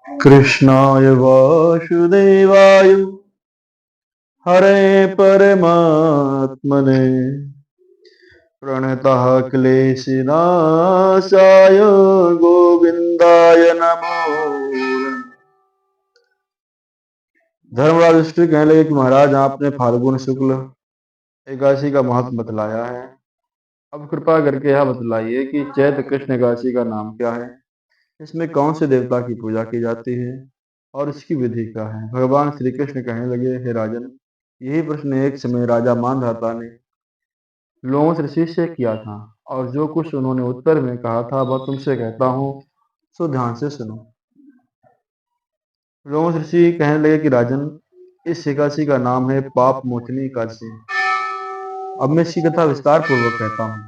कृष्णाय वासुदेवाय हरे परमात्मने प्रणतः क्लेशनाशाय गोविंदाय नमो। धर्मराज युधिष्ठिर कहने लगे कि महाराज आपने फाल्गुन शुक्ल एकादशी का महत्व बतलाया है, अब कृपा करके यह बतलाइए कि चैत्र कृष्ण एकादशी का नाम क्या है, इसमें कौन से देवता की पूजा की जाती है और इसकी विधि क्या है। भगवान श्री कृष्ण कहने लगे, हे राजन, यही प्रश्न एक समय राजा मानधाता ने लोमश ऋषि से किया था, और जो कुछ उन्होंने उत्तर में कहा था वह तुमसे कहता हूँ, सो ध्यान से सुनो। लोमश ऋषि कहने लगे कि राजन, इस एकादशी का नाम है पाप मोचनी एकादशी। अब मैं इसकी कथा विस्तार पूर्वक कहता हूँ।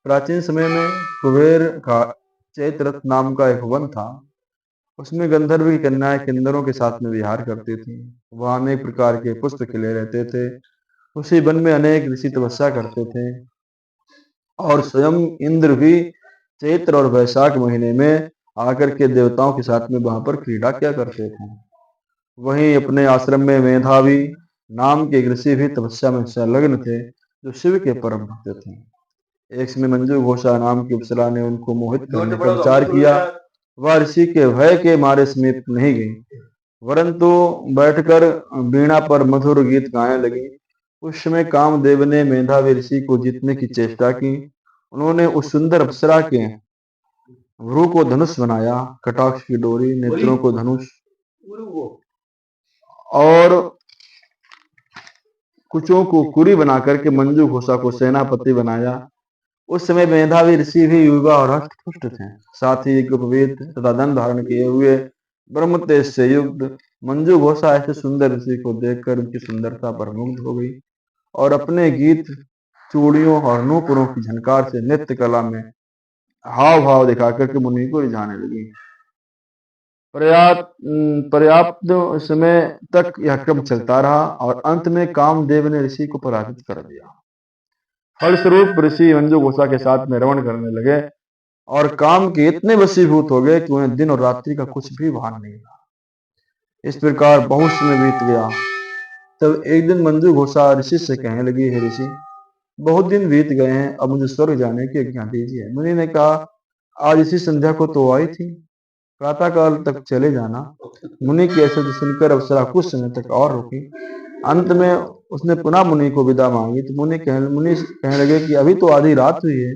प्राचीन समय में कुबेर का चैत्र नाम का एक वन था। उसमें गंधर्व की कन्याएं किन्नरों के साथ में विहार करती थी। वहां अनेक प्रकार के पुष्प खिले रहते थे। उसी वन में अनेक ऋषि तपस्या करते थे, और स्वयं इंद्र भी चैत्र और वैशाख महीने में आकर के देवताओं के साथ में वहां पर क्रीड़ा किया करते थे। वहीं अपने आश्रम में मेधावी नाम के एक ऋषि भी तपस्या में संलग्न थे, जो शिव के परम भक्त थे। एक समय मंजू घोषा नाम की अप्सरा ने उनको मोहित करने का विचार किया। वह ऋषि के भय के मारे समीप नहीं गई, परंतु बैठकर वीणा पर मधुर गीत गाने लगी। उस समय कामदेव ने मेधावी ऋषि को जीतने की चेष्टा की। उन्होंने उस सुंदर अप्सरा के भ्रू को धनुष बनाया, कटाक्ष की डोरी, नेत्रों को धनुष, और कुचों को कुरी बना करके मंजू घोषा को सेनापति बनाया। उस समय मेधावी ऋषि भी युवा और हष्टपुष्ट थे, साथ ही गुपवेद तथा धन धारण किए हुए ब्रह्म तेज से युक्त। मंजू घोषा ऐसे सुंदर ऋषि को देखकर उनकी सुंदरता पर मुग्ध हो गई, और अपने गीत, चूड़ियों और नूपुरों की झनकार से नृत्य कला में हाव भाव दिखा करके मुनि को रिझाने लगी। पर्याप्त पर्याप्त समय तक यह क्रम चलता रहा, और अंत में कामदेव ने ऋषि को पराजित कर दिया। फलस्वरूप ऋषि मंजू घोषा के साथ में रमण करने लगे, और काम के इतने वशीभूत हो गए कि उन्हें दिन और रात्रि का कुछ भी भान नहीं रहा। इस प्रकार बहुत समय बीत गया। तब एक दिन मंजू घोषा ऋषि से कहने लगी, हे ऋषि, बहुत दिन बीत गए हैं, अब मुझे स्वर्ग जाने की आज्ञा दीजिए। मुनि ने कहा, आज इसी संध्या को तो आई थी, प्रातः काल तक चले जाना। मुनि की ऐसे सुनकर अप्सरा कुछ समय तक और रुकी। अंत में उसने पुनः मुनि को विदा मांगी, तो मुनि कहने लगे कि अभी तो आधी रात हुई है।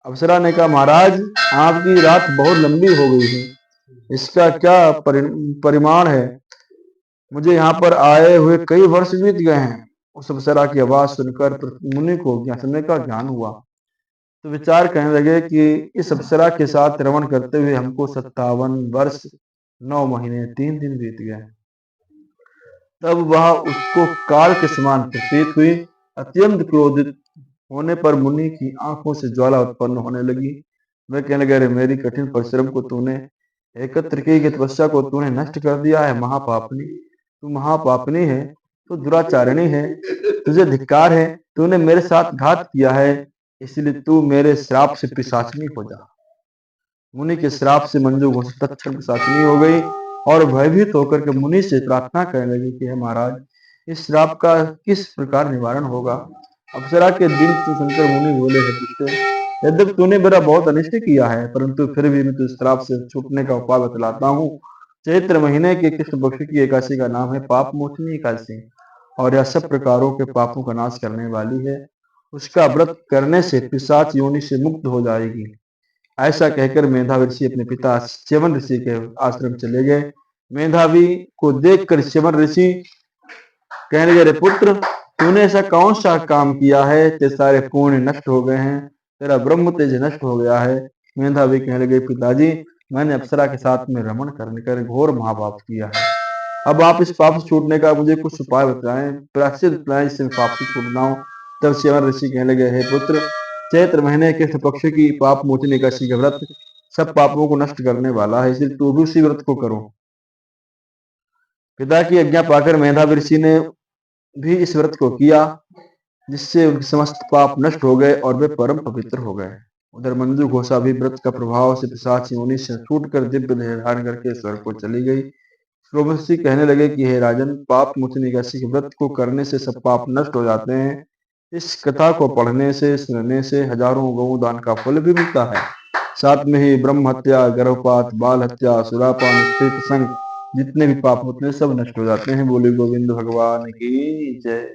अप्सरा ने कहा, महाराज, आपकी रात बहुत लंबी हो गई है, इसका क्या परिमाण है? मुझे यहाँ पर आए हुए कई वर्ष बीत गए हैं। उस अप्सरा की आवाज सुनकर मुनि को समय का ज्ञान हुआ, तो विचार कहने लगे कि इस अप्सरा के साथ रमण करते हुए हमको 57 वर्ष 9 महीने 3 दिन बीत गए। तब वह उसको काल के समान प्रतीत हुई। अत्यंत क्रोधित होने पर मुनि की आंखों से ज्वाला उत्पन्न होने लगी। वह कहने लगे, मेरी कठिन परिश्रम को तूने, एकत्र की गई तपस्या को तूने नष्ट कर दिया है। महापापनी, तू महापापनी है, तू दुराचारिणी है, तुझे धिक्कार है। तूने मेरे साथ घात किया है, इसलिए तू मेरे श्राप से पिशाचिनी हो जा। मुनि के श्राप से मंजू घोषा तत्क्षण पिशाचिनी हो गई, और भयभीत होकर के मुनि से प्रार्थना करने लगी कि हे महाराज, इस श्राप का किस प्रकार निवारण होगा। अप्सरा के दिन सुनकर मुनि बोले, हे पुत्र, यद्यपि तूने मेरा बहुत अनिष्ट किया है, परंतु फिर भी मैं तुझे श्राप से छूटने का उपाय बतलाता हूँ। चैत्र महीने के कृष्ण पक्ष की एकादशी का नाम है पाप मोचनी एकादशी, और यह सब प्रकारों के पापों का नाश करने वाली है। उसका व्रत करने से पिशाच योनि से मुक्त हो जाएगी। ऐसा कहकर मेधावी ऋषि अपने पिता च्यवन ऋषि के आश्रम चले गए। मेधावी को देखकर च्यवन ऋषि कहने लगे, रे पुत्र, तूने ऐसा कौन सा काम किया है, तेरे सारे पुण्य नष्ट हो गए हैं, तेरा ब्रह्म तेज नष्ट हो गया है। मेधावी कहने लगे, पिताजी, मैंने अप्सरा के साथ में रमण करने कर घोर महापाप किया है। अब आप इस पाप से छूटने का मुझे कुछ उपाय बताएं, प्रायश्चित बताएं, जिससे मैं पाप से छूट जाऊं। तब च्यवन ऋषि कहने लगे, हे पुत्र, चैत्र महीने कृष्ण पक्ष की पाप मोचनी एकादशी का व्रत सब पापों को नष्ट करने वाला है, इसलिए तू भी उसी व्रत को करो। पिता की आज्ञा पाकर मेधावी ऋषि ने भी इस व्रत को किया, जिससे उनके समस्त पाप नष्ट हो गए और वे परम पवित्र हो गए। उधर मंजू घोषा भी व्रत का प्रभाव से पिशाच योनि से छूटकर दिव्य देह धारण करके स्वर्ग को चली गई। श्रोमसी कहने लगे कि हे राजन, पाप मोचनी एकादशी के व्रत को करने से सब पाप नष्ट हो जाते हैं। इस कथा को पढ़ने से सुनने से हजारों गौ दान का फल भी मिलता है। साथ में ही ब्रह्म हत्या, गर्भपात, बाल हत्या, सुरापान, स्त्री प्रसंग, जितने भी पाप होते हैं सब नष्ट हो जाते हैं। बोले गोविंद भगवान की जय।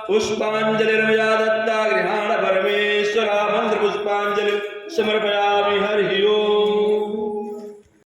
पुष्पांजलिर्मया दत्ता गृहाण परमेश्वरा मंत्र पुष्पांजलि समर्पयामि हरि